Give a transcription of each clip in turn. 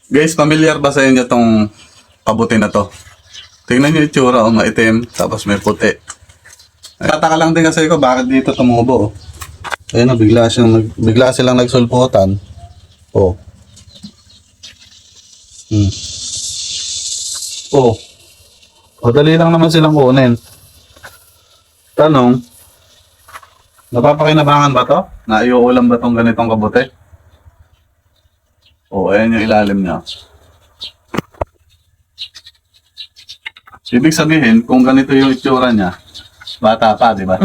Guys, familiar ba sa inyo tong kabuti na to? Tingnan nyo yung itsura, maitim, tapos may puti. Tataka lang din kasi ko bakit dito tumubo. Ayun na, bigla silang nagsulputan. Oh. Oh. Madali lang naman silang kunin. Tanong, napapakinabangan ba to? Naiuulam ba tong ganitong kabuti? Oh, ayan yung ilalim niya. Ibig sabihin, kung ganito yung itsura niya, bata pa, di ba?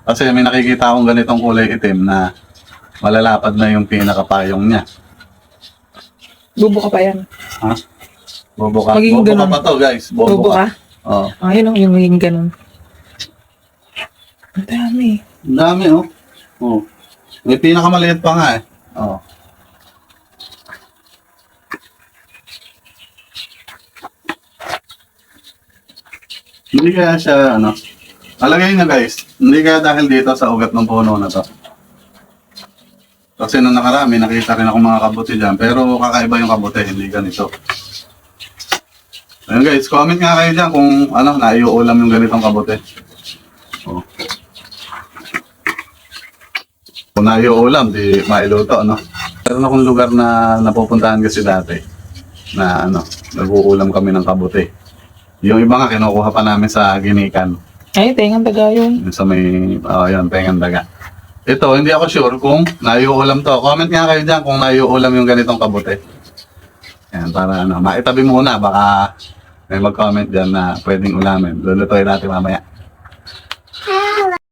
Kasi may nakikita akong ganitong kulay itim na malalapad na yung pinakapayong niya. Bubo ka pa yan. Ha? Bobo ka. Magiging Bobo ka ganun. pa to, guys. Bobo Bubo ka. ka? Oo. Ayun ang yung magiging ganun. Ang dami. Ang dami, oh. Oh. May pinakamaliit pa nga, eh. Oh. Hindi kaya siya, ano, alagay nyo guys, hindi kaya dahil dito sa ugat ng puno na to. Kasi nung nakarami, nakita rin ako mga kabuti dyan, pero kakaiba yung kabuti, hindi ganito. Ayun guys, comment nga kayo dyan kung ano, naiuulam yung ganitong kabuti. Oh. Kung naiuulam, di mailuto, ano. Meron akong lugar na napupuntahan kasi dati, na ano, nag-uulam kami ng kabuti. Yung iba nga, kinukuha pa namin sa Ginikan. Ay, tengang daga yun. Yung sa may, yun, pengang daga. Ito, hindi ako sure kung naiuulam to. Comment nga kayo dyan kung naiuulam yung ganitong kabuti. Yan, para ano, maitabi muna. Baka may mag-comment dyan na pwedeng ulamin. Lulutuin natin mamaya.